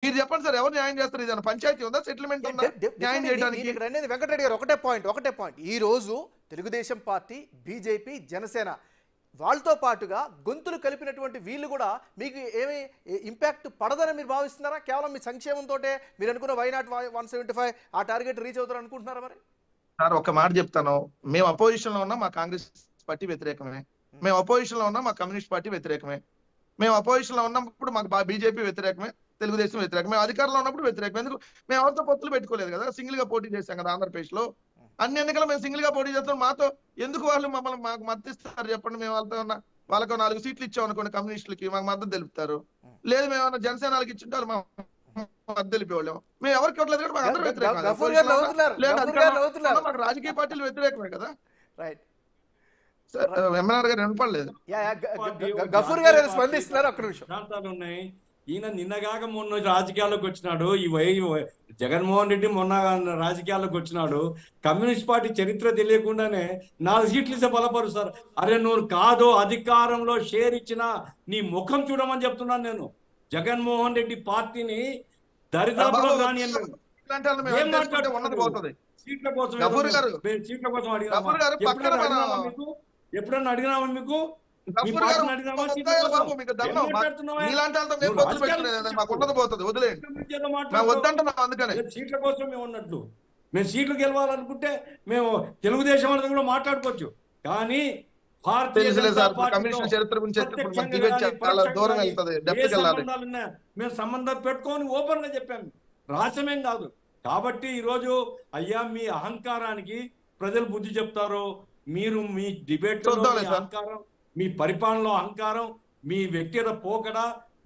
మీరు చెప్పండి సార్, ఎవరు న్యాయం చేస్తారు? ఇది పంచాయతీ ఉందా, సెటిల్మెంట్ ఉందా న్యాయం చేయడానికి? ఇక్కడ అనేది వెంకటరెడ్డి గారు ఒకటే పాయింట్ ఈ రోజు తెలుగుదేశం పార్టీ, బీజేపీ, జనసేన వాళ్ళతో పాటుగా గొంతులు కలిపినటువంటి వీళ్ళు కూడా మీకు ఏమి ఇంపాక్ట్ పడదని మీరు భావిస్తున్నారా? కేవలం మీ సంక్షేమంతో మీరు అనుకున్న వైనాట్ 175 ఆ టార్గెట్ రీచ్ అవుతారు అనుకుంటున్నారా? మరి సార్ ఒక మాట చెప్తాను, మేము అపోజిషన్ లో ఉన్నాం, మా కాంగ్రెస్ పార్టీ వ్యతిరేకమే. మేము అపోజిషన్ లో ఉన్నాం, మా కమ్యూనిస్ట్ పార్టీ వ్యతిరేకమే. మేము అపోజిషన్ లో ఉన్నప్పుడు మాకు బీజేపీ వ్యతిరేకమే, తెలుగుదేశం వ్యతిరేకమే. మేము అధికారంలో ఉన్నప్పుడు వ్యతిరేకమే. ఎందుకు? మేము ఎవరితో పొత్తులు పెట్టుకోలేదు కదా, సింగిల్ గా పోటీ చేశాం కదా ఆంధ్రప్రదేశ్ లో. అన్ని ఎన్నికలు మేము సింగిల్ గా పోటీ చేస్తాం. మాతో ఎందుకు వాళ్ళు మమ్మల్ని మాకు మద్దతు ఇస్తారు చెప్పండి? మేము వాళ్ళతో ఉన్న వాళ్ళకు 4 సీట్లు ఇచ్చాం అనుకోండి, కమ్యూనిస్టులకి మాకు మద్దతు తెలుపుతారు. లేదు మేము ఏమన్నా జనసేనకి ఇచ్చింటారు మద్దతు తెలిపేవాళ్ళం. మేము ఎవరికి ఇవ్వట్లేదు కదా, మాకు అందరూ వ్యతిరేకం. మాకు రాజకీయ పార్టీలు వ్యతిరేకమే కదా. రైట్, ఎంఎన్ఆర్ గారు వినపడలేదు. గఫూర్ గారు స్పందిస్తున్నారు. ఒక్క నిమిషం. ఉన్నాయి. ఈయన నిన్నగాక మొన్న రాజకీయాల్లోకి వచ్చినాడు. జగన్మోహన్ రెడ్డి మొన్న రాజకీయాల్లోకి వచ్చినాడు. కమ్యూనిస్ట్ పార్టీ చరిత్ర తెలియకుండానే 4 సీట్లు ఇస్తే బలపరుస్తారు. అరే నువ్వు కాదు, అధికారంలో షేర్ ఇచ్చిన నీ ముఖం చూడమని చెప్తున్నాను నేను. జగన్మోహన్ రెడ్డి పార్టీని దరిదాపులో రాని సీట్ల కోసం ఎప్పుడన్నా అడిగినామా మీకు? సీట్ల కోసం మేము ఉన్నట్లు, మేము సీట్లు గెలవాలనుకుంటే మేము తెలుగుదేశం వాళ్ళతో కూడా మాట్లాడుకోవచ్చు. కానీ మేము సంబంధం పెట్టుకొని ఓపెన్ గా చెప్పాము, రహస్యమేం కాదు. కాబట్టి ఈరోజు అయ్యా మీ అహంకారానికి ప్రజలు బుద్ధి చెప్తారు. మీరు మీ డిబేట్ అహంకారం, మీ పరిపాలనలో అహంకారం, మీ వ్యక్తిగత పోకడ,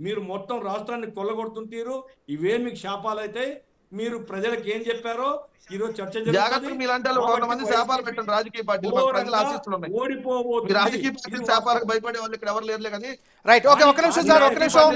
మీరు మొత్తం రాష్ట్రాన్ని కొల్లగొడుతుంటారు. ఇవే మీకు శాపాలైతే మీరు ప్రజలకు ఏం చెప్పారో ఈరోజు చర్చ భయపడే వాళ్ళు ఇక్కడ ఎవరు లేరులే కానీ. రైట్, ఓకే, ఒక్క నిమిషం సార్, ఒక్క నిమిషం.